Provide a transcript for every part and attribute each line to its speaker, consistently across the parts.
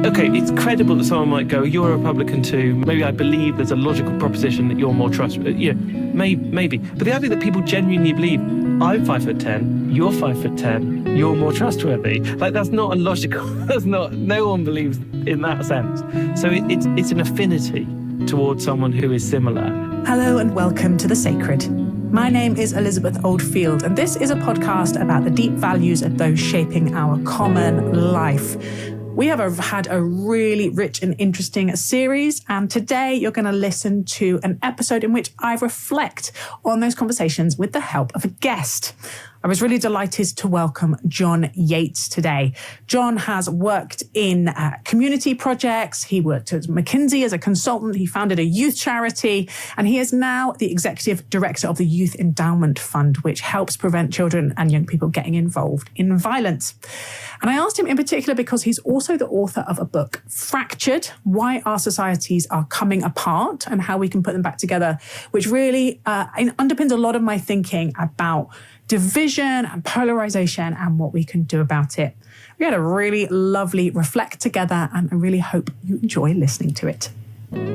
Speaker 1: Okay, it's credible that someone might go, you're a Republican too. Maybe I believe there's a logical proposition that you're more trustworthy. Maybe. But the idea that people genuinely believe, I'm 5'10", you're 5'10", you're more trustworthy. Like, that's not a logical, no one believes in that sense. So it's an affinity towards someone who is similar.
Speaker 2: Hello and welcome to The Sacred. My name is Elizabeth Oldfield, and this is a podcast about the deep values of those shaping our common life. We have had a really rich and interesting series, and today you're going to listen to an episode in which I reflect on those conversations with the help of a guest. I was really delighted to welcome Jon Yates today. Jon has worked in community projects. He worked at McKinsey as a consultant. He founded a youth charity, and he is now the executive director of the Youth Endowment Fund, which helps prevent children and young people getting involved in violence. And I asked him in particular because he's also the author of a book, Fractured: Why Our Societies Are Coming Apart and How We Can Put Them Back Together, which really underpins a lot of my thinking about division and polarisation and what we can do about it. We had a really lovely reflect together, and I really hope you enjoy listening to it.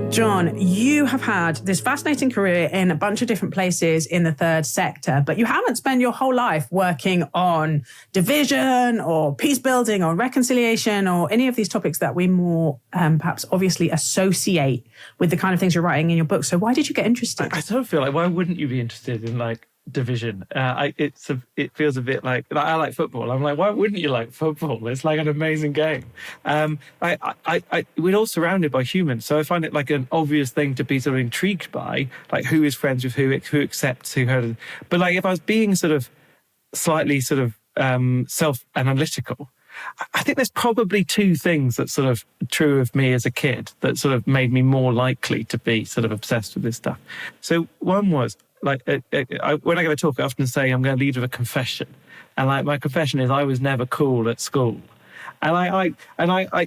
Speaker 2: Jon, you have had this fascinating career in a bunch of different places in the third sector, but you haven't spent your whole life working on division or peace building or reconciliation or any of these topics that we more perhaps obviously associate with the kind of things you're writing in your book. So why did you get interested?
Speaker 1: I sort of feel like, why wouldn't you be interested in division? It feels a bit like I like football. I'm like, why wouldn't you like football? It's like an amazing game. We're all surrounded by humans, so I find it like an obvious thing to be sort of intrigued by, like who is friends with who accepts who. But like if I was being sort of slightly sort of self-analytical, I think there's probably two things that's sort of true of me as a kid that sort of made me more likely to be sort of obsessed with this stuff. So one was, when I give a talk, I often say I'm going to lead with a confession. And my confession is I was never cool at school. And I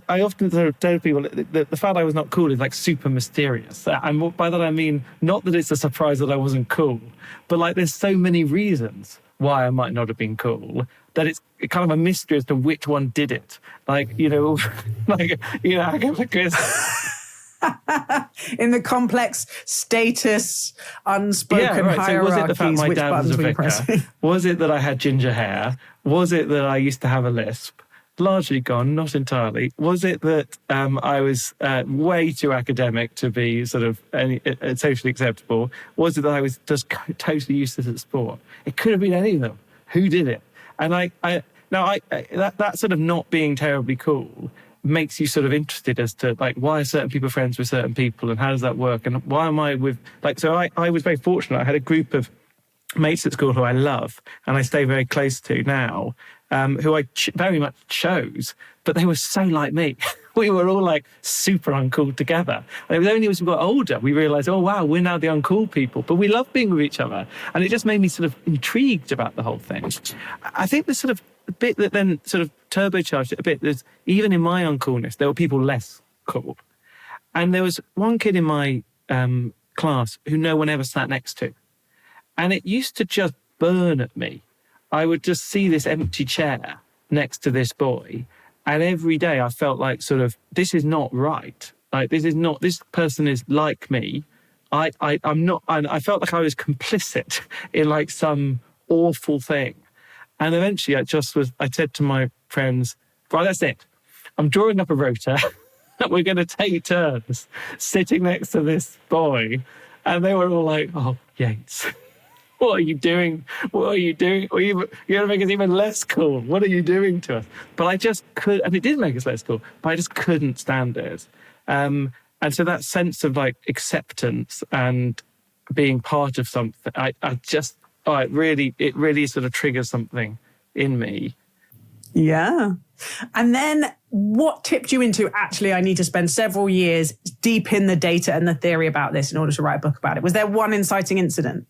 Speaker 1: often sort of tell people that the fact I was not cool is like super mysterious. And by that I mean, not that it's a surprise that I wasn't cool, but like there's so many reasons why I might not have been cool that it's kind of a mystery as to which one did it. I guess...
Speaker 2: in the complex status, unspoken hierarchies,
Speaker 1: so was it the fact my dad was a vicar? Was it that I had ginger hair? Was it that I used to have a lisp? Largely gone, not entirely. Was it that I was way too academic to be sort of socially acceptable? Was it that I was just totally useless at sport? It could have been any of them. Who did it? And that sort of not being terribly cool makes you sort of interested as to like why are certain people friends with certain people and how does that work and why am I with so I was very fortunate. I had a group of mates at school who I love and I stay very close to now, who I very much chose, but they were so like me. We were all like super uncool together. And it was only as we got older we realised, oh wow, we're now the uncool people, but we love being with each other. And it just made me sort of intrigued about the whole thing. I think the sort of bit that then sort of turbocharged it a bit, there's even in my uncoolness, there were people less cool. And there was one kid in my class who no one ever sat next to. And it used to just burn at me. I would just see this empty chair next to this boy. And every day I felt like sort of, this is not right. Like, this person is like me. I'm not, and I felt like I was complicit in like some awful thing. And eventually I said to my friends, right, that's it. I'm drawing up a rota. We're going to take turns sitting next to this boy. And they were all like, oh, Yates, what are you doing? What are you doing? You're going to make us even less cool. What are you doing to us? But I just could, and it did make us less cool, but I just couldn't stand it. And so that sense of like acceptance and being part of something, it really sort of triggers something in me.
Speaker 2: Yeah. And then what tipped you into, actually, I need to spend several years deep in the data and the theory about this in order to write a book about it? Was there one inciting incident?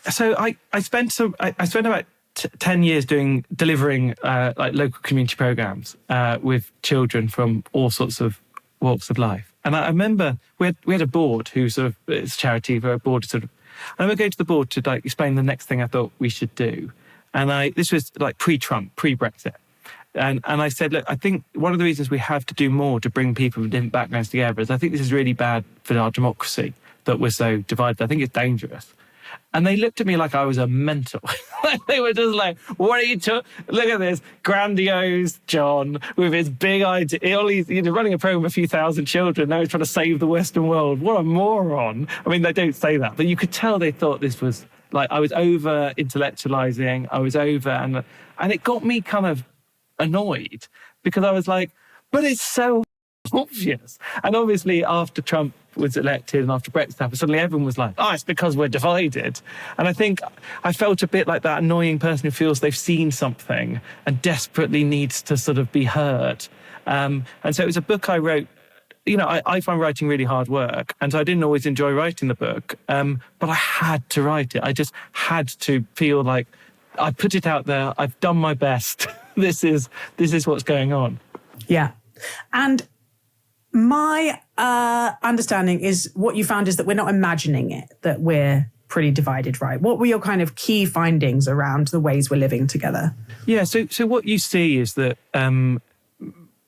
Speaker 1: So I spent about 10 years delivering like local community programs with children from all sorts of walks of life. And I remember we had a board who sort of, it's a charity, for a board sort of, and I remember going to the board to like explain the next thing I thought we should do. And this was like pre-Trump, pre-Brexit. And I said, look, I think one of the reasons we have to do more to bring people from different backgrounds together is I think this is really bad for our democracy, that we're so divided. I think it's dangerous. And they looked at me like I was a mental. They were just like, what are you look at this grandiose John with his big idea. Running a program of a few thousand children. Now he's trying to save the Western world. What a moron. I mean, they don't say that, but you could tell they thought this was like, I was over intellectualizing. I was over, and it got me kind of annoyed because I was like, but it's so obvious. And obviously after Trump was elected and after Brexit happened, suddenly everyone was like, it's because we're divided. And I think I felt a bit like that annoying person who feels they've seen something and desperately needs to sort of be heard. And so it was a book I wrote. I find writing really hard work, and so I didn't always enjoy writing the book, but I had to write it. I just had to feel like I put it out there. I've done my best. This is what's going on.
Speaker 2: Yeah. And my understanding is what you found is that we're not imagining it, that we're pretty divided, right? What were your kind of key findings around the ways we're living together? Yeah,
Speaker 1: so what you see is that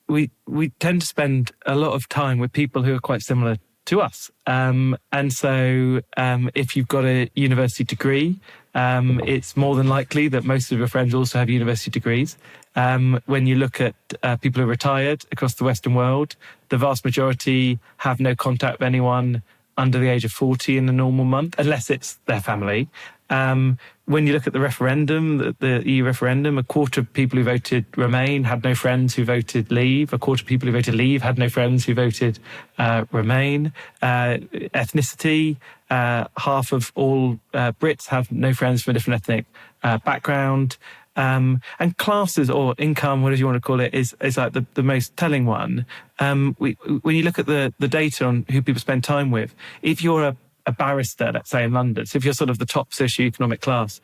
Speaker 1: we tend to spend a lot of time with people who are quite similar to us. And so if you've got a university degree, it's more than likely that most of your friends also have university degrees. When you look at people who are retired across the Western world, the vast majority have no contact with anyone under the age of 40 in a normal month, unless it's their family. When you look at the referendum, the EU referendum, a quarter of people who voted Remain had no friends who voted Leave. A quarter of people who voted Leave had no friends who voted Remain. Ethnicity, half of all Brits have no friends from a different ethnic background. And classes or income, whatever you want to call it, is like the most telling one. When you look at the data on who people spend time with, if you're a barrister, let's say in London, so if you're sort of the top socioeconomic class,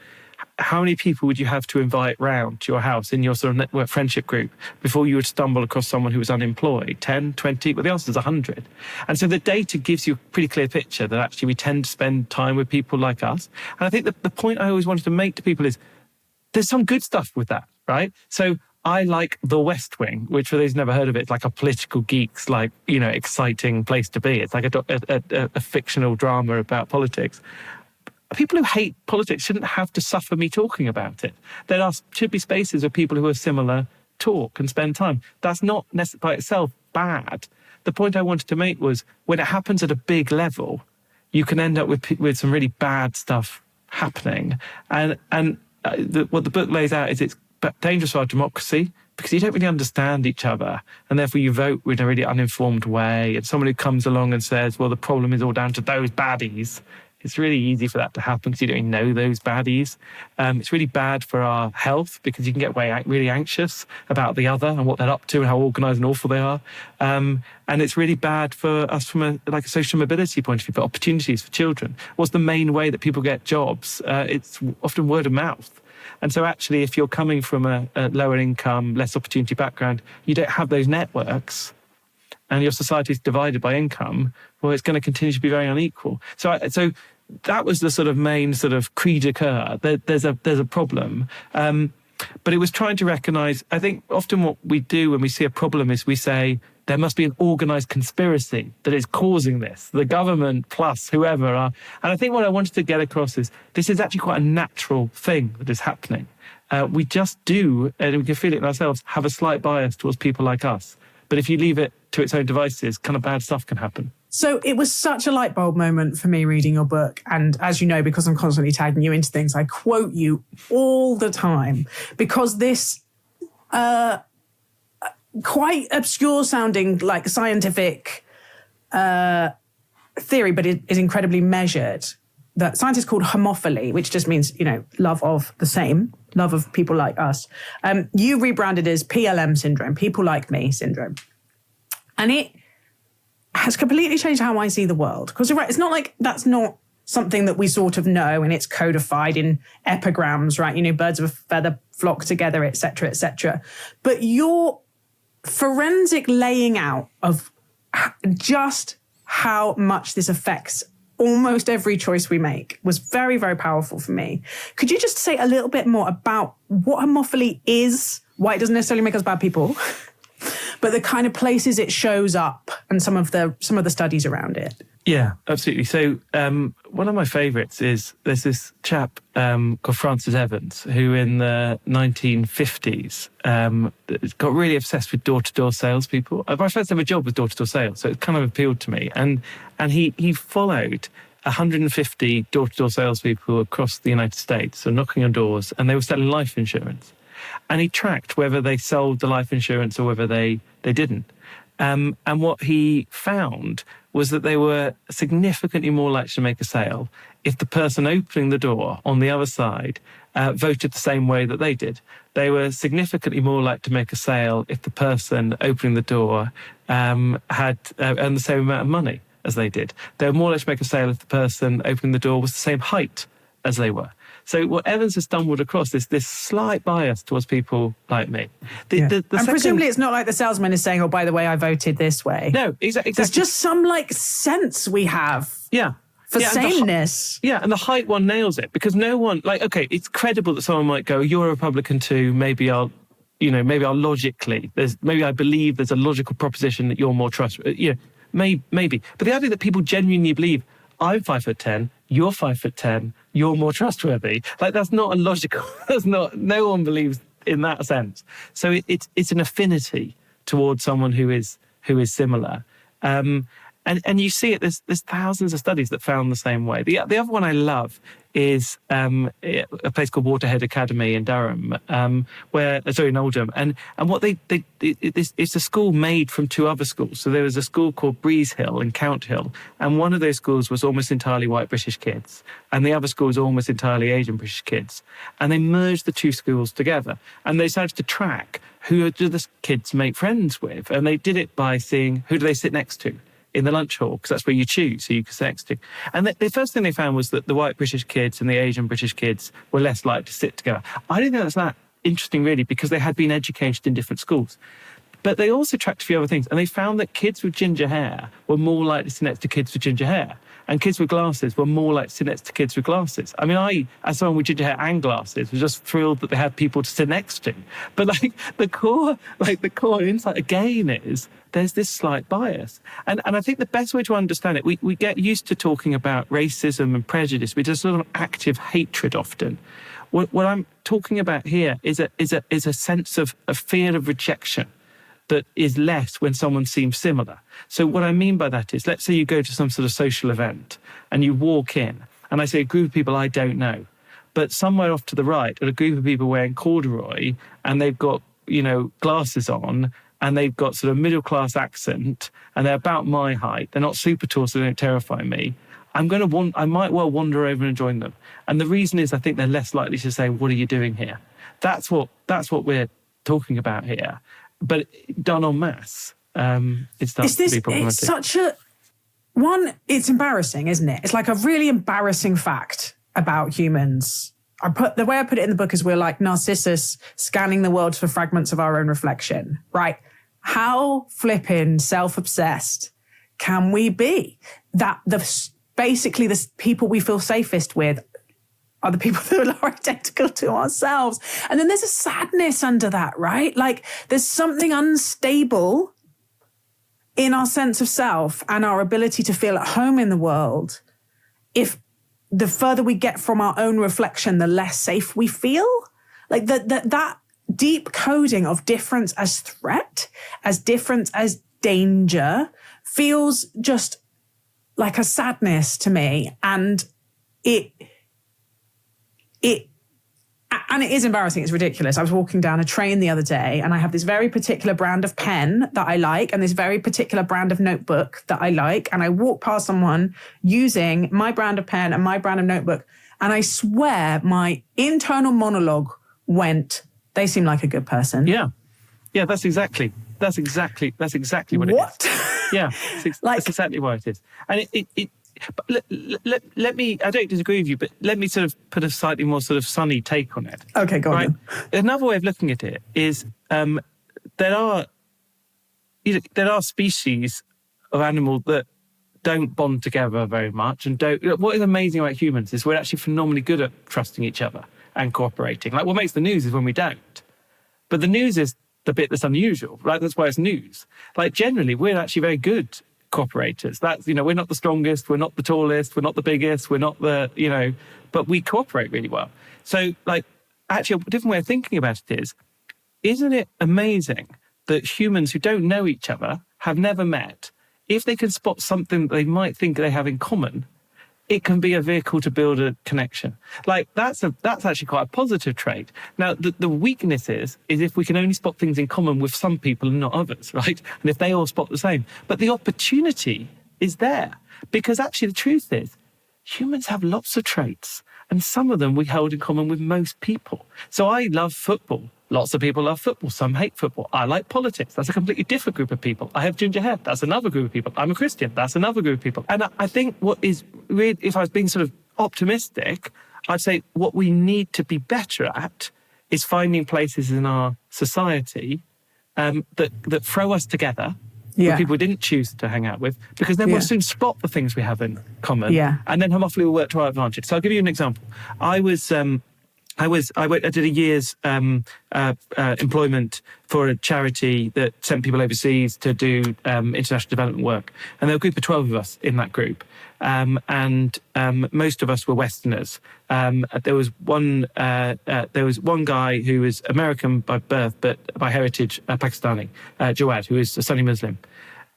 Speaker 1: how many people would you have to invite round to your house in your sort of network friendship group before you would stumble across someone who was unemployed? 10, 20? Well, the answer is 100. And so the data gives you a pretty clear picture that actually we tend to spend time with people like us. And I think the point I always wanted to make to people is there's some good stuff with that, right? So I like The West Wing, which for those who've never heard of it, it's like a political geeks, like, exciting place to be. It's like a fictional drama about politics. People who hate politics shouldn't have to suffer me talking about it. There should be spaces where people who are similar talk and spend time. That's not necessarily by itself bad. The point I wanted to make was when it happens at a big level, you can end up with some really bad stuff happening. And what the book lays out is it's dangerous for our democracy because you don't really understand each other, and therefore you vote in a really uninformed way. And someone who comes along and says, well, the problem is all down to those baddies, it's really easy for that to happen because you don't even know those baddies. It's really bad for our health because you can get really anxious about the other and what they're up to and how organised and awful they are. And it's really bad for us from a social mobility point of view, for opportunities for children. What's the main way that people get jobs? It's often word of mouth. And so actually, if you're coming from a lower income, less opportunity background, you don't have those networks, and your society is divided by income, well, it's going to continue to be very unequal. So that was the sort of main sort of cri de coeur. There's a problem. But it was trying to recognise, I think often what we do when we see a problem is we say, there must be an organised conspiracy that is causing this, the government plus whoever are. And I think what I wanted to get across is this is actually quite a natural thing that is happening. We just do, and we can feel it in ourselves, have a slight bias towards people like us. But if you leave it to its own devices, kind of bad stuff can happen.
Speaker 2: So it was such a light bulb moment for me reading your book. And as you know, because I'm constantly tagging you into things, I quote you all the time because this quite obscure sounding like scientific theory, but it is incredibly measured, that scientists called homophily, which just means, love of the same, love of people like us. You rebranded as PLM syndrome, people like me syndrome. And it has completely changed how I see the world. Because you're right, it's not like that's not something that we sort of know and it's codified in epigrams, right? Birds of a feather flock together, et cetera, et cetera. But your forensic laying out of just how much this affects almost every choice we make was very, very powerful for me. Could you just say a little bit more about what homophily is, why it doesn't necessarily make us bad people, but the kind of places it shows up and some of the studies around it.
Speaker 1: Yeah, absolutely. So one of my favourites is there's this chap called Francis Evans who in the 1950s got really obsessed with door-to-door salespeople. My first ever job was door-to-door sales, so it kind of appealed to me. And he followed 150 door-to-door salespeople across the United States, so knocking on doors, and they were selling life insurance. And he tracked whether they sold the life insurance or whether they didn't. And what he found was that they were significantly more likely to make a sale if the person opening the door on the other side voted the same way that they did. They were significantly more likely to make a sale if the person opening the door had earned the same amount of money as they did. They were more likely to make a sale if the person opening the door was the same height as they were. So what Evans has stumbled across is this slight bias towards people like me.
Speaker 2: Presumably it's not like the salesman is saying, oh, by the way, I voted this way.
Speaker 1: No, exactly.
Speaker 2: There's just some sense we have.
Speaker 1: Yeah.
Speaker 2: For sameness.
Speaker 1: And the height one nails it because no one, it's credible that someone might go, you're a Republican too, maybe I'll logically, maybe I believe there's a logical proposition that you're more trustworthy. Maybe. But the idea that people genuinely believe, I'm 5'10", you're 5'10", you're more trustworthy. That's not a logical. No one believes in that sense. So it's an affinity towards someone who is similar. And you see it. There's thousands of studies that found the same way. The other one I love is a place called Waterhead Academy in Durham, in Oldham, and what it's a school made from two other schools. So there was a school called Breeze Hill and Count Hill, and one of those schools was almost entirely white British kids, and the other school was almost entirely Asian British kids, and they merged the two schools together, and they decided to track who do the kids make friends with, and they did it by seeing who do they sit next to in the lunch hall, because that's where you choose who you can sit next to. And the first thing they found was that the white British kids and the Asian British kids were less likely to sit together. I don't think that's that interesting, really, because they had been educated in different schools. But they also tracked a few other things, and they found that kids with ginger hair were more likely to sit next to kids with ginger hair, and kids with glasses were more likely to sit next to kids with glasses. I mean, I, as someone with ginger hair and glasses, was just thrilled that they had people to sit next to. But the core insight again is there's this slight bias. And I think the best way to understand it, we get used to talking about racism and prejudice, which is sort of active hatred often. What I'm talking about here is a sense of a fear of rejection that is less when someone seems similar. So what I mean by that is, let's say you go to some sort of social event and you walk in and I see a group of people I don't know, but somewhere off to the right are a group of people wearing corduroy and they've got, glasses on and they've got sort of middle-class accent and they're about my height. They're not super tall, so they don't terrify me. I might well wander over and join them. And the reason is I think they're less likely to say, what are you doing here? That's what we're talking about here. But done en masse, it starts to be problematic.
Speaker 2: It's embarrassing, isn't it? It's like a really embarrassing fact about humans. The way I put it in the book is we're like Narcissus scanning the world for fragments of our own reflection, right? How flippin' self-obsessed can we be? That basically the people we feel safest with are the people that are identical to ourselves. And then there's a sadness under that, right? Like there's something unstable in our sense of self and our ability to feel at home in the world. If the further we get from our own reflection, the less safe we feel. Like that deep coding of difference as threat, as difference as danger, feels just like a sadness to me. And it is embarrassing. It's ridiculous. I was walking down a train the other day and I have this very particular brand of pen that I like and this very particular brand of notebook that I like. And I walked past someone using my brand of pen and my brand of notebook. And I swear my internal monologue went, they seem like a good person.
Speaker 1: Yeah. Yeah, that's exactly what it is. Yeah, that's exactly what it is. And but let me, I don't disagree with you, but let me sort of put a slightly more sort of sunny take on it.
Speaker 2: Okay, go on.
Speaker 1: Another way of looking at it is there are species of animal that don't bond together very much and don't. What is amazing about humans is we're actually phenomenally good at trusting each other and cooperating. Like what makes the news is when we don't. But the news is the bit that's unusual, right? That's why it's news. Like generally, we're actually very good cooperators. That's, we're not the strongest, we're not the tallest, we're not the biggest, we're not the, but we cooperate really well. So like, actually a different way of thinking about it is, isn't it amazing that humans who don't know each other, have never met, if they can spot something that they might think they have in common, it can be a vehicle to build a connection. Like that's actually quite a positive trait. Now, the weakness is if we can only spot things in common with some people and not others, right? And if they all spot the same. But the opportunity is there, because actually the truth is humans have lots of traits, and some of them we hold in common with most people. So I love football. Lots of people love football. Some hate football. I like politics. That's a completely different group of people. I have ginger hair. That's another group of people. I'm a Christian. That's another group of people. And I think what is really, if I was being sort of optimistic, I'd say what we need to be better at is finding places in our society that throw us together with people we didn't choose to hang out with, because then we'll soon spot the things we have in common. And then homophily will work to our advantage. So I'll give you an example. I did a year's employment for a charity that sent people overseas to do international development work. And there were a group of 12 of us in that group. And most of us were Westerners. There was one guy who was American by birth, but by heritage Pakistani, Jawad, who is a Sunni Muslim.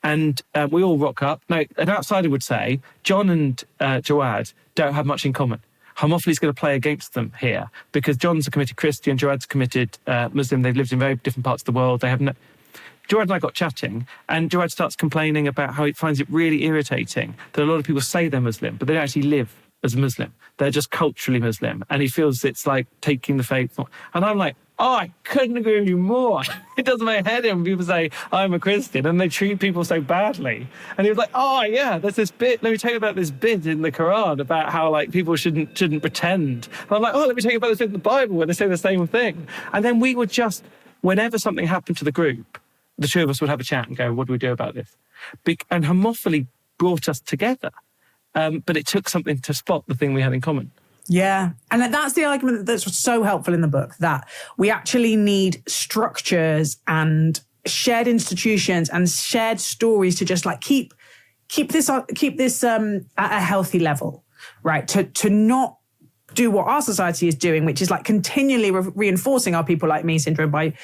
Speaker 1: And we all rock up. Now, an outsider would say, John and Jawad don't have much in common. Homophily is going to play against them here, because John's a committed Christian, Jawad's a committed Muslim. They've lived in very different parts of the world. Jawad and I got chatting, and Jawad starts complaining about how he finds it really irritating that a lot of people say they're Muslim, but they don't actually live as Muslim. They're just culturally Muslim. And he feels it's like taking the faith. And I'm like, oh, I couldn't agree with you more. It does my head in when people say, I'm a Christian, and they treat people so badly. And he was like, oh, yeah, there's this bit. Let me tell you about this bit in the Quran about how like people shouldn't pretend. And I'm like, oh, let me tell you about this bit in the Bible where they say the same thing. And then we would just, whenever something happened to the group, the two of us would have a chat and go, what do we do about this? And homophily brought us together. But it took something to spot the thing we had in common.
Speaker 2: Yeah. And that's the argument that's so helpful in the book, that we actually need structures and shared institutions and shared stories to just like keep this at a healthy level, right? To not do what our society is doing, which is like continually reinforcing our people like me syndrome by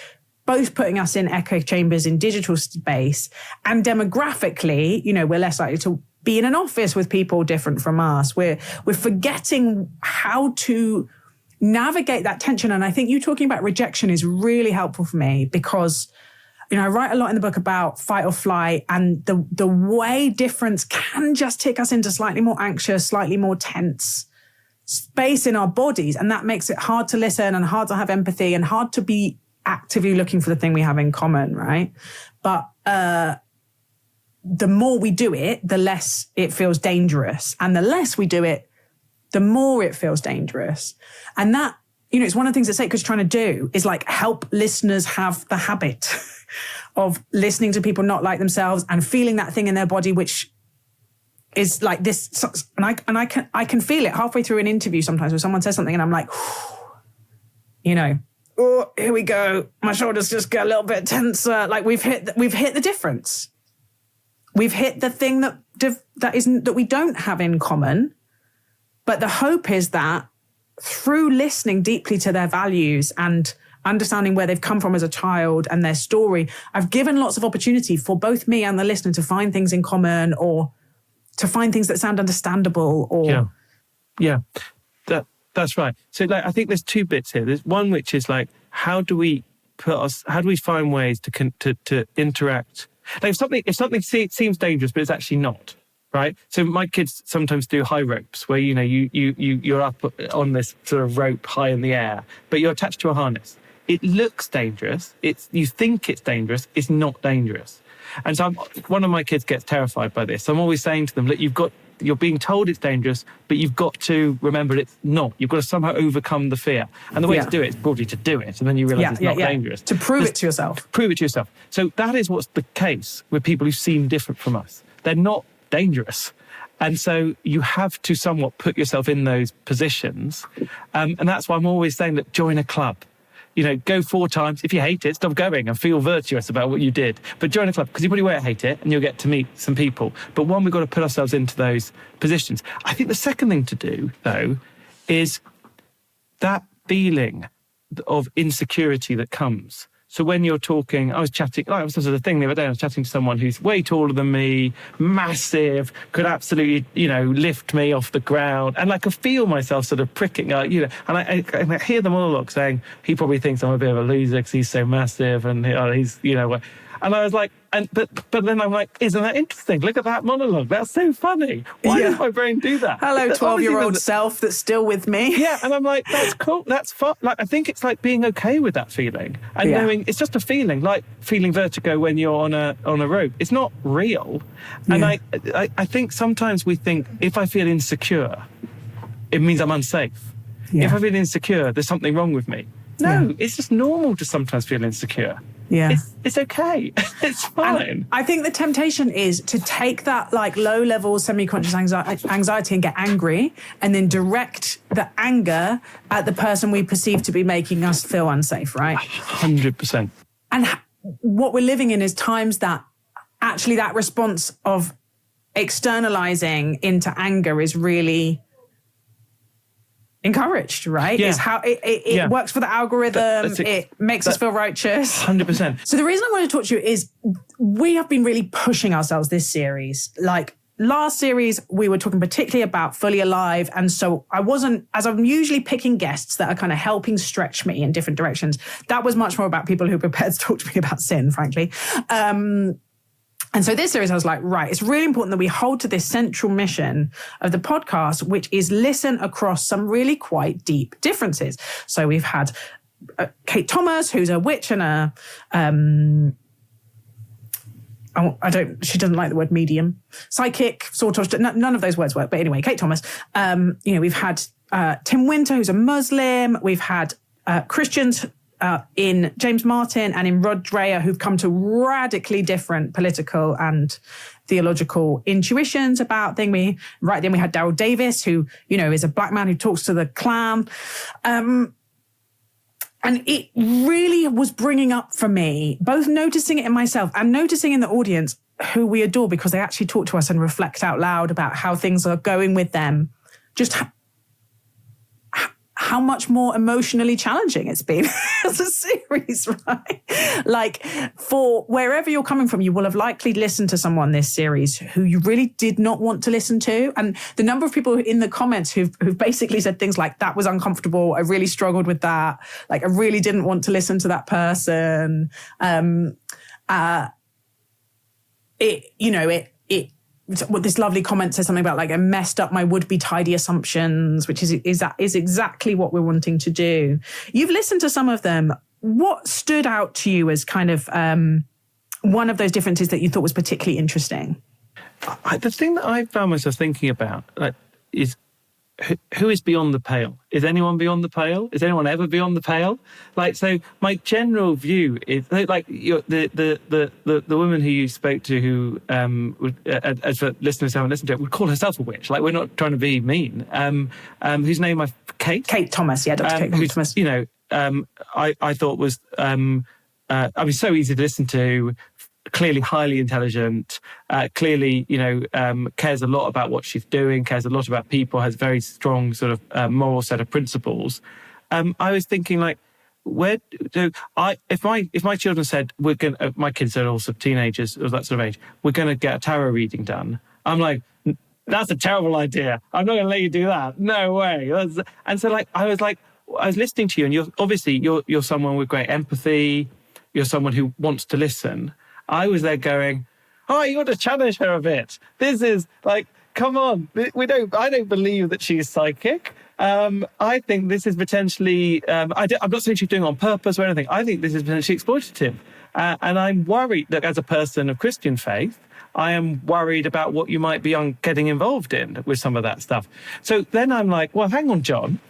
Speaker 2: both putting us in echo chambers in digital space, and demographically, we're less likely to be in an office with people different from us. We're forgetting how to navigate that tension. And I think you talking about rejection is really helpful for me, because, I write a lot in the book about fight or flight, and the way difference can just take us into slightly more anxious, slightly more tense space in our bodies. And that makes it hard to listen and hard to have empathy and hard to be actively looking for the thing we have in common, right? But the more we do it, the less it feels dangerous. And the less we do it, the more it feels dangerous. And that, it's one of the things that Sacred's trying to do is like help listeners have the habit of listening to people not like themselves and feeling that thing in their body, which is like this. And I can feel it halfway through an interview sometimes where someone says something and I'm like, oh, here we go. My shoulders just get a little bit tenser. Like we've hit the difference. We've hit the thing that we don't have in common. But the hope is that through listening deeply to their values and understanding where they've come from as a child and their story, I've given lots of opportunity for both me and the listener to find things in common, or to find things that sound understandable. Or
Speaker 1: yeah. That's right. So I think there's two bits here. There's one which is like, how do we find ways to interact? Like if something seems dangerous, but it's actually not, right? So my kids sometimes do high ropes where, you're up on this sort of rope high in the air, but you're attached to a harness. It looks dangerous. You think it's dangerous. It's not dangerous. And so one of my kids gets terrified by this. So I'm always saying to them, look, you're being told it's dangerous, but you've got to remember it's not. You've got to somehow overcome the fear. And the way to do it is broadly to do it. And then you realise it's not dangerous.
Speaker 2: To prove it to yourself.
Speaker 1: Prove it to yourself. So that is what's the case with people who seem different from us. They're not dangerous. And so you have to somewhat put yourself in those positions. And that's why I'm always saying that join a club. go 4 times. If you hate it, stop going and feel virtuous about what you did. But join a club, because you probably won't hate it and you'll get to meet some people. But one, we've got to put ourselves into those positions. I think the second thing to do, though, is that feeling of insecurity that comes. So when you're talking, I was a thing the other day, I was chatting to someone who's way taller than me, massive, could absolutely, lift me off the ground. And I could feel myself sort of pricking, and I hear the monologue saying, he probably thinks I'm a bit of a loser because he's so massive and he's, and I was like, but then I'm like, isn't that interesting? Look at that monologue. That's so funny. Why does my brain do that?
Speaker 2: Hello, 12-year-old self that's still with me.
Speaker 1: Yeah, and I'm like, that's cool. That's fun. Like, I think it's like being okay with that feeling and knowing it's just a feeling, like feeling vertigo when you're on a rope. It's not real. And I think sometimes we think, if I feel insecure, it means I'm unsafe. Yeah. If I feel insecure, there's something wrong with me. No, it's just normal to sometimes feel insecure.
Speaker 2: Yeah.
Speaker 1: It's okay. It's fine.
Speaker 2: And I think the temptation is to take that like low-level semi-conscious anxiety and get angry and then direct the anger at the person we perceive to be making us feel unsafe, right?
Speaker 1: 100%.
Speaker 2: And what we're living in is times that actually that response of externalizing into anger is really encouraged, right?
Speaker 1: Yeah.
Speaker 2: Is how it works for the algorithm. It makes us feel righteous.
Speaker 1: 100%.
Speaker 2: So the reason I want to talk to you is we have been really pushing ourselves this series. Like last series, we were talking particularly about Fully Alive. And so as I'm usually picking guests that are kind of helping stretch me in different directions, that was much more about people who are prepared to talk to me about sin, frankly. And so this series, I was like, right, it's really important that we hold to this central mission of the podcast, which is listen across some really quite deep differences. So we've had Kate Thomas, who's a witch and she doesn't like the word medium, psychic, sort of, none of those words work. But anyway, Kate Thomas, we've had Tim Winter, who's a Muslim. We've had Christians in James Martin and in Rod Dreher, who've come to radically different political and theological intuitions about things. We had Daryl Davis, who, is a black man who talks to the Klan. And it really was bringing up for me, both noticing it in myself and noticing in the audience who we adore because they actually talk to us and reflect out loud about how things are going with them. Just how much more emotionally challenging it's been as a series, right? Like, for wherever you're coming from, you will have likely listened to someone this series who you really did not want to listen to. And the number of people in the comments who've basically said things like, that was uncomfortable, I really struggled with that, like, I really didn't want to listen to that person. This lovely comment says something about like, I messed up my would-be tidy assumptions, which is exactly what we're wanting to do. You've listened to some of them. What stood out to you as kind of one of those differences that you thought was particularly interesting?
Speaker 1: The thing that I found myself thinking about is who is beyond the pale? Is anyone beyond the pale? Is anyone ever beyond the pale? Like, so my general view is like the woman who you spoke to, who as for listeners who haven't listened to it, would call herself a witch. Like, we're not trying to be mean. Whose name Kate
Speaker 2: Thomas, yeah, Dr. Kate Thomas.
Speaker 1: I thought was so easy to listen to. Clearly highly intelligent, clearly, cares a lot about what she's doing, cares a lot about people, has a very strong sort of moral set of principles. I was thinking, like, if my children said, my kids are also teenagers of that sort of age, we're going to get a tarot reading done, I'm like, that's a terrible idea. I'm not going to let you do that. No way. And so, like, I was listening to you, and you're someone with great empathy. You're someone who wants to listen. I was there going, you got to challenge her a bit. This is like, come on. I don't believe that she's psychic. I think this is potentially, I'm not saying she's doing it on purpose or anything. I think this is potentially exploitative. And I'm worried that as a person of Christian faith, I am worried about what you might be getting involved in with some of that stuff. So then I'm like, well, hang on, John.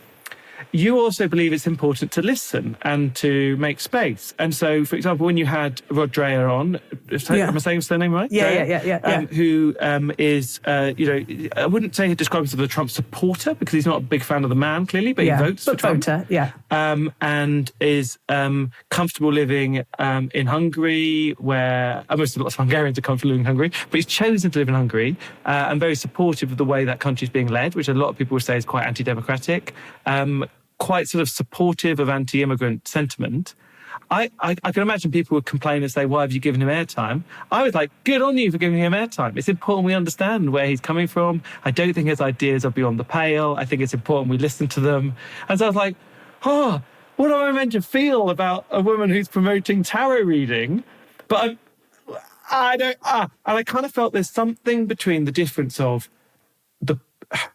Speaker 1: you also believe it's important to listen and to make space. And so, for example, when you had Rod Dreher on, am I saying his surname right?
Speaker 2: Yeah.
Speaker 1: Who is, I wouldn't say he describes himself as a Trump supporter because he's not a big fan of the man, clearly, but he votes for Trump. And is comfortable living in Hungary, where lots of Hungarians are comfortable living in Hungary, but he's chosen to live in Hungary and very supportive of the way that country is being led, which a lot of people would say is quite anti-democratic. Quite sort of supportive of anti-immigrant sentiment. I can imagine people would complain and say, why have you given him airtime? I was like, good on you for giving him airtime. It's important we understand where he's coming from. I don't think his ideas are beyond the pale. I think it's important we listen to them. And so I was like, what am I meant to feel about a woman who's promoting tarot reading? But and I kind of felt there's something between the difference of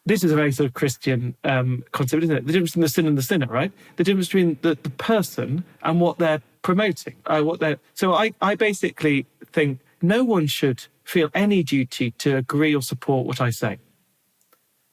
Speaker 1: this is a very sort of Christian concept, isn't it? The difference between the sin and the sinner, right? The difference between the person and what they're promoting. So I basically think no one should feel any duty to agree or support what I say.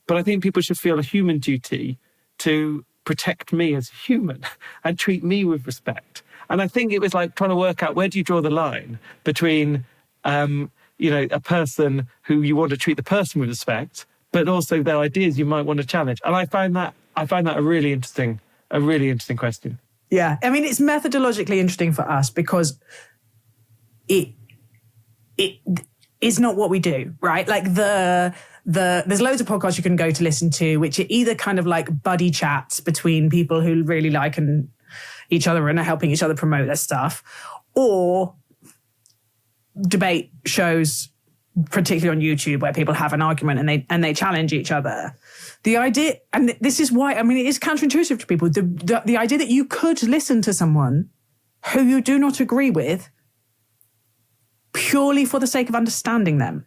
Speaker 1: But I think people should feel a human duty to protect me as human and treat me with respect. And I think it was like trying to work out, where do you draw the line between, a person who you want to treat the person with respect, but also their ideas you might want to challenge. And I find that a really interesting question.
Speaker 2: Yeah, I mean, it's methodologically interesting for us because it is not what we do, right? Like there's loads of podcasts you can go to listen to, which are either kind of like buddy chats between people who really like each other and are helping each other promote their stuff, or debate shows, particularly on YouTube, where people have an argument and they challenge each other. The idea, and this is why, I mean, it is counterintuitive to people, the idea that you could listen to someone who you do not agree with purely for the sake of understanding them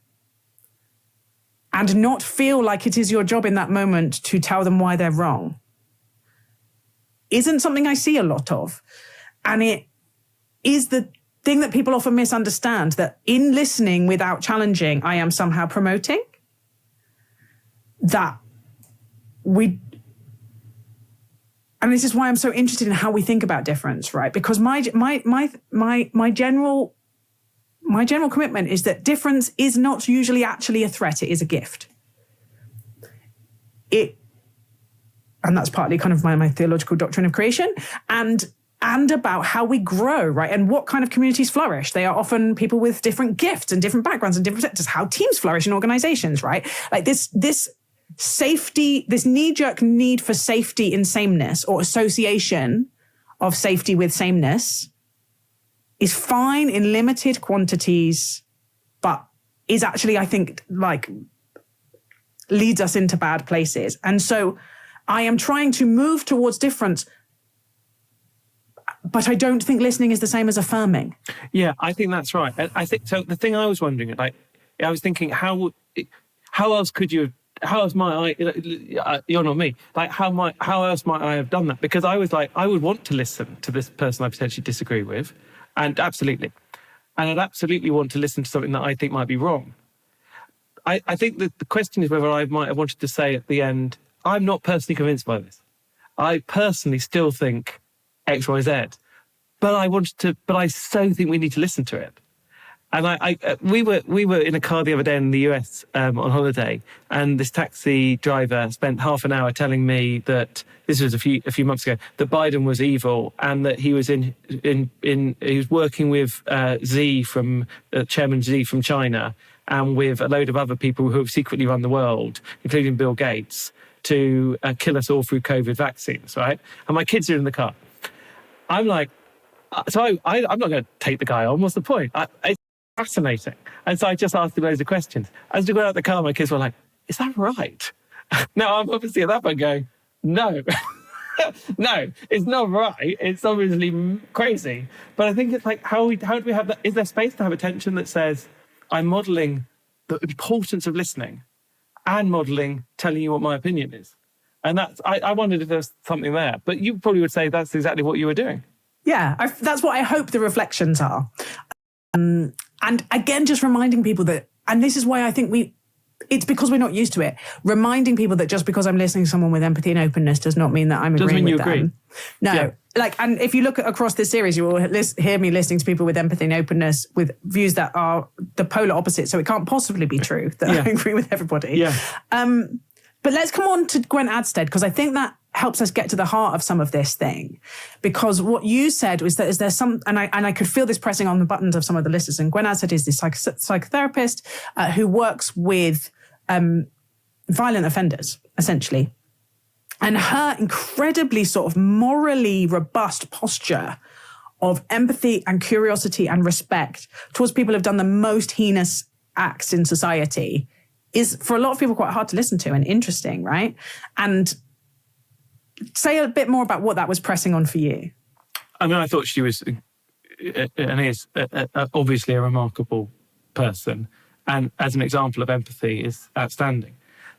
Speaker 2: and not feel like it is your job in that moment to tell them why they're wrong isn't something I see a lot of. And it is the thing that people often misunderstand, that in listening without challenging, I am somehow promoting that and this is why I'm so interested in how we think about difference, right? Because my general commitment is that difference is not usually actually a threat, it is a gift. And that's partly kind of my theological doctrine of creation and about how we grow, right? And what kind of communities flourish. They are often people with different gifts and different backgrounds and different sectors, how teams flourish in organizations, right? Like this safety, this knee-jerk need for safety in sameness, or association of safety with sameness, is fine in limited quantities, but is actually, I think, like, leads us into bad places. And so I am trying to move towards difference, but I don't think listening is the same as affirming.
Speaker 1: Yeah, I think that's right. I think so. The thing I was wondering, like, I was thinking, how else could you? How else might I? You're not me. Like, how else might I have done that? Because I was like, I would want to listen to this person I potentially disagree with, and I'd absolutely want to listen to something that I think might be wrong. I think that the question is whether I might have wanted to say at the end, I'm not personally convinced by this. I personally still think X, Y, Z, but I so think we need to listen to it. And we were in a car the other day in the US on holiday, and this taxi driver spent half an hour telling me that this was a few months ago, that Biden was evil, and that he was he was working with Xi from Chairman Xi from China, and with a load of other people who have secretly run the world, including Bill Gates, to kill us all through COVID vaccines, right? And my kids are in the car. I'm like, so I'm not going to take the guy on. What's the point? It's fascinating. And so I just asked him loads of questions. As we got out of the car, my kids were like, is that right? Now, I'm obviously at that point going, no. No, it's not right. It's obviously crazy. But I think it's like, how do we have that? Is there space to have a tension that says, I'm modelling the importance of listening and modelling telling you what my opinion is? And I wondered if there's something there. But you probably would say that's exactly what you were doing.
Speaker 2: Yeah, that's what I hope the reflections are. And again, just reminding people that, and this is why I think it's because we're not used to it. Reminding people that just because I'm listening to someone with empathy and openness does not mean that I'm agreeing with them. Doesn't mean you agree. No. Yeah. Like, and if you look across this series, you will hear me listening to people with empathy and openness with views that are the polar opposite. So it can't possibly be true that I agree with everybody. Yeah. But let's come on to Gwen Adstead, because I think that helps us get to the heart of some of this thing. Because what you said was that is there some, and I could feel this pressing on the buttons of some of the listeners. And Gwen Adstead is this psychotherapist who works with violent offenders, essentially. And her incredibly sort of morally robust posture of empathy and curiosity and respect towards people who've done the most heinous acts in society is, for a lot of people, quite hard to listen to and interesting, right? And say a bit more about what that was pressing on for you.
Speaker 1: I mean, I thought she was, and is, obviously a remarkable person. And as an example of empathy is outstanding.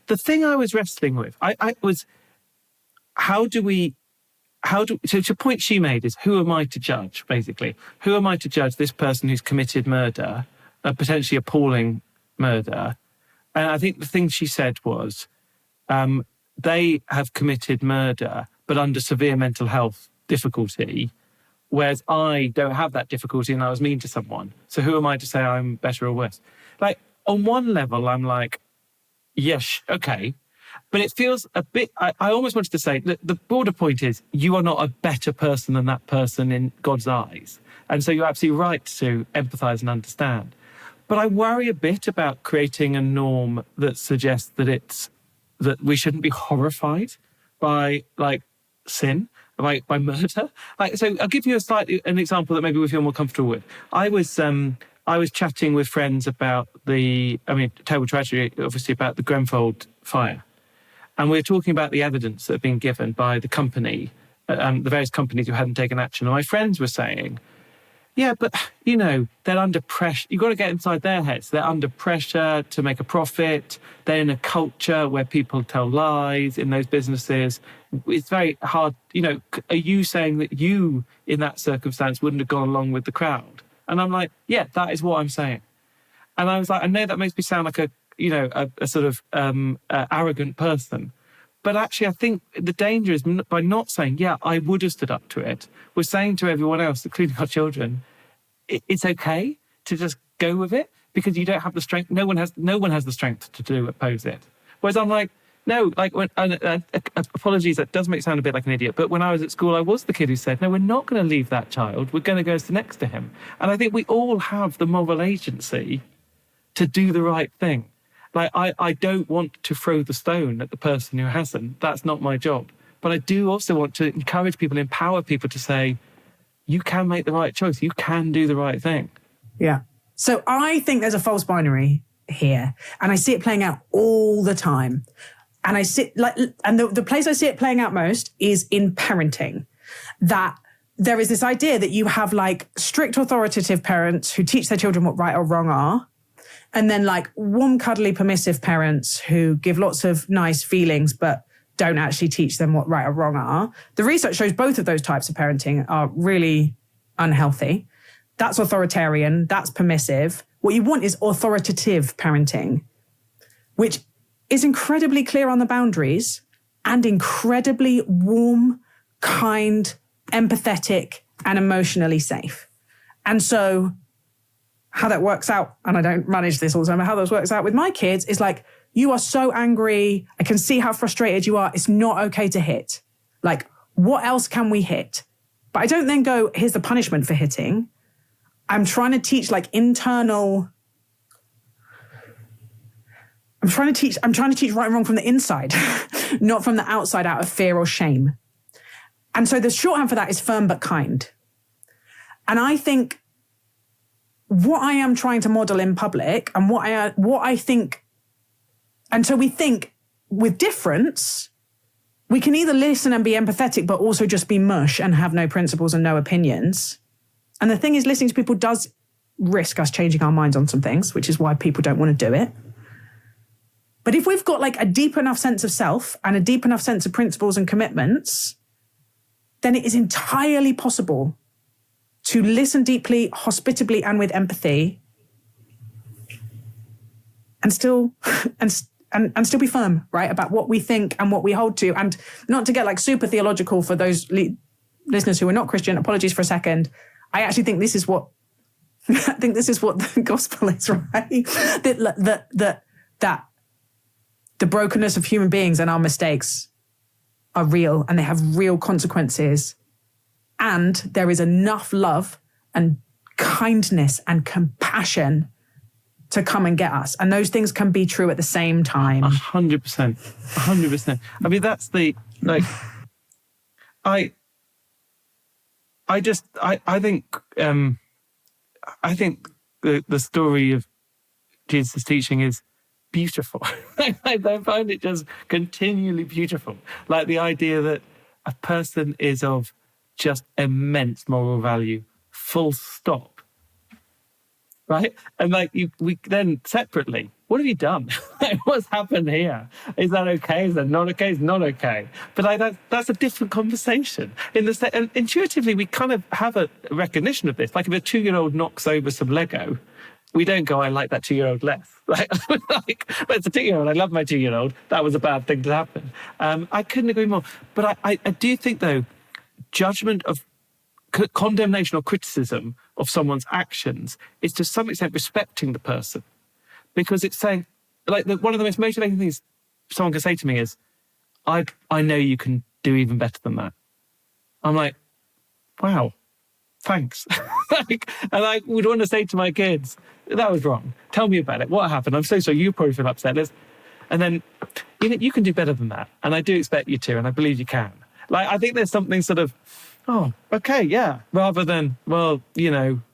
Speaker 1: The thing I was wrestling with, I was, so the point she made is, who am I to judge, basically? Who am I to judge this person who's committed murder, a potentially appalling murder? And I think the thing she said was, they have committed murder, but under severe mental health difficulty, whereas I don't have that difficulty and I was mean to someone. So who am I to say I'm better or worse? Like, on one level, I'm like, yes, okay. But it feels a bit, I almost wanted to say, the broader point is, you are not a better person than that person in God's eyes. And so you're absolutely right to empathise and understand. But I worry a bit about creating a norm that suggests that we shouldn't be horrified by, like, sin, by murder. Like, so I'll give you an example that maybe we feel more comfortable with. I was chatting with friends about terrible tragedy, obviously, about the Grenfell fire. And we were talking about the evidence that had been given by the company, the various companies who hadn't taken action. And my friends were saying, yeah, but, they're under pressure. You've got to get inside their heads. They're under pressure to make a profit. They're in a culture where people tell lies in those businesses. It's very hard. Are you saying that you, in that circumstance, wouldn't have gone along with the crowd? And I'm like, yeah, that is what I'm saying. And I was like, I know that makes me sound like a sort of arrogant person. But actually, I think the danger is by not saying, yeah, I would have stood up to it. We're saying to everyone else, including our children, it's okay to just go with it because you don't have the strength. No one has the strength to oppose it. Whereas I'm like, no, like, apologies, that does make me sound a bit like an idiot. But when I was at school, I was the kid who said, no, we're not going to leave that child. We're going to go next to him. And I think we all have the moral agency to do the right thing. Like, I don't want to throw the stone at the person who hasn't. That's not my job. But I do also want to encourage people, empower people to say, you can make the right choice. You can do the right thing.
Speaker 2: Yeah. So I think there's a false binary here. And I see it playing out all the time. And the place I see it playing out most is in parenting. That there is this idea that you have, like, strict authoritative parents who teach their children what right or wrong are. And then, like, warm, cuddly, permissive parents who give lots of nice feelings, but don't actually teach them what right or wrong are. The research shows both of those types of parenting are really unhealthy. That's authoritarian. That's permissive. What you want is authoritative parenting, which is incredibly clear on the boundaries and incredibly warm, kind, empathetic, and emotionally safe. And so how that works out, and I don't manage this all the time, but how that works out with my kids is like, you are so angry. I can see how frustrated you are. It's not okay to hit. Like, what else can we hit? But I don't then go, here's the punishment for hitting. I'm trying to teach, like, I'm trying to teach right and wrong from the inside, not from the outside out of fear or shame. And so the shorthand for that is firm but kind. And I think what I am trying to model in public and what I think, and so we think with difference, we can either listen and be empathetic, but also just be mush and have no principles and no opinions. And the thing is, listening to people does risk us changing our minds on some things, which is why people don't want to do it. But if we've got, like, a deep enough sense of self and a deep enough sense of principles and commitments, then it is entirely possible to listen deeply, hospitably, and with empathy, and still and still be firm, right, about what we think and what we hold to, and not to get like super theological for those listeners who are not Christian. Apologies for a second. I actually think this is what the gospel is, right? That the brokenness of human beings and our mistakes are real, and they have real consequences, and there is enough love and kindness and compassion to come and get us. And those things can be true at the same time.
Speaker 1: 100%. 100%. I mean, that's the, like, I think the story of Jesus' teaching is beautiful. I find it just continually beautiful. Like the idea that a person is of just immense moral value, full stop. Right? And like we then separately, what have you done? What's happened here? Is that okay? Is that not okay? It's not okay. But like that's a different conversation. And intuitively, we kind of have a recognition of this. Like if a 2-year-old knocks over some Lego, we don't go, I like that 2-year-old less. Like but it's a 2-year-old. I love my 2-year-old. That was a bad thing to happen. I couldn't agree more. But I do think, though, judgment of condemnation or criticism of someone's actions is to some extent respecting the person, because it's saying, like, one of the most motivating things someone can say to me is, I know you can do even better than that. I'm like, wow, thanks. And I would want to say to my kids, that was wrong. Tell me about it. What happened? I'm so sorry. You probably feel upset. And then, you can do better than that. And I do expect you to, and I believe you can. Like, I think there's something sort of, oh, okay, yeah. Rather than, well,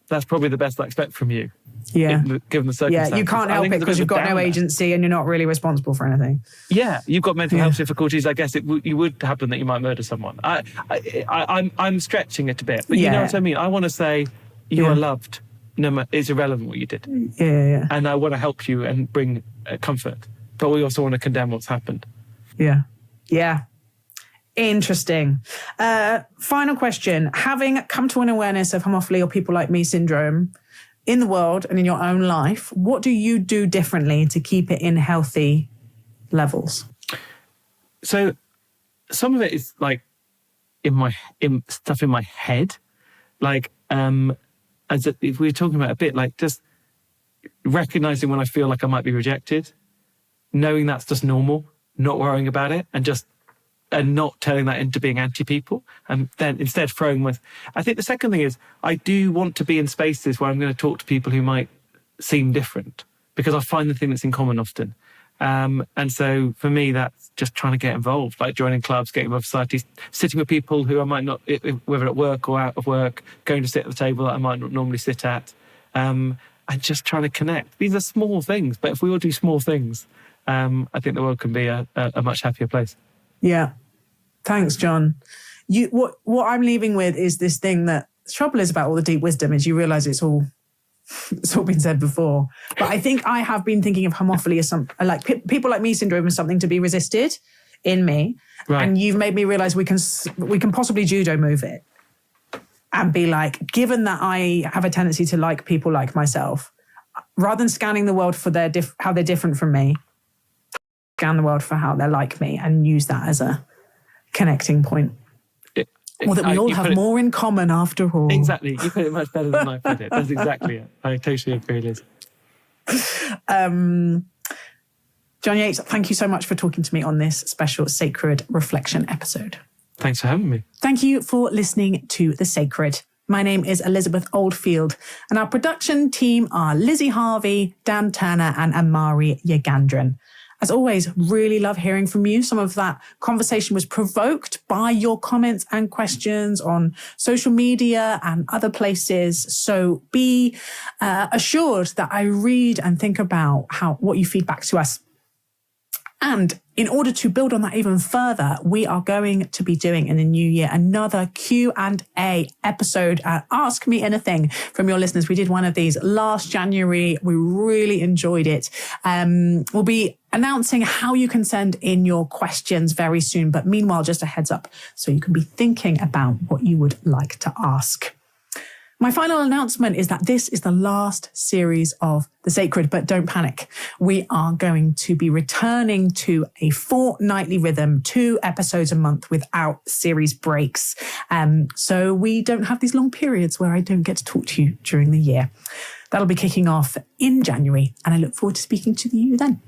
Speaker 1: that's probably the best I expect from you.
Speaker 2: Yeah.
Speaker 1: Given the circumstances.
Speaker 2: Yeah, you can't help it because you've got no agency and you're not really responsible for anything.
Speaker 1: Yeah, you've got mental health difficulties. I guess it would happen that you might murder someone. I'm stretching it a bit, but you know what I mean? I want to say you are loved. No, it's irrelevant what you did.
Speaker 2: Yeah.
Speaker 1: And I want to help you and bring comfort. But we also want to condemn what's happened.
Speaker 2: Yeah. Interesting. Final question. Having come to an awareness of homophily or people like me syndrome in the world and in your own life, what do you do differently to keep it in healthy levels?
Speaker 1: So some of it is like in stuff in my head. Like, if we were talking about a bit, like just recognizing when I feel like I might be rejected, knowing that's just normal, not worrying about it, and not turning that into being anti-people, and then instead throwing with... I think the second thing is I do want to be in spaces where I'm going to talk to people who might seem different, because I find the thing that's in common often. And so for me, that's just trying to get involved, like joining clubs, getting involved in societies, sitting with people who I might not, whether at work or out of work, going to sit at the table that I might not normally sit at, and just trying to connect. These are small things, but if we all do small things, I think the world can be a much happier place.
Speaker 2: Yeah. Thanks, Jon. What I'm leaving with is this thing that the trouble is about all the deep wisdom is you realise it's all been said before. But I think I have been thinking of homophily as people like me syndrome as something to be resisted in me. Right. And you've made me realise we can possibly judo move it and be like, given that I have a tendency to like people like myself, rather than scanning the world for how they're different from me, scan the world for how they're like me and use that as a connecting point. Or that we all have more in common after all.
Speaker 1: Exactly. You put it much better than I put it. That's exactly it. I totally agree, Liz.
Speaker 2: Jon Yates, thank you so much for talking to me on this special Sacred Reflection episode.
Speaker 1: Thanks for having me.
Speaker 2: Thank you for listening to The Sacred. My name is Elizabeth Oldfield, and our production team are Lizzie Harvey, Dan Turner, and Amari Yagandran. As always, really love hearing from you. Some of that conversation was provoked by your comments and questions on social media and other places. So be assured that I read and think about what you feed back to us. And in order to build on that even further, we are going to be doing in the new year another Q&A episode at Ask Me Anything from your listeners. We did one of these last January. We really enjoyed it. We'll be announcing how you can send in your questions very soon. But meanwhile, just a heads up so you can be thinking about what you would like to ask. My final announcement is that this is the last series of The Sacred, but don't panic. We are going to be returning to a fortnightly rhythm, 2 episodes a month without series breaks. So we don't have these long periods where I don't get to talk to you during the year. That'll be kicking off in January, and I look forward to speaking to you then.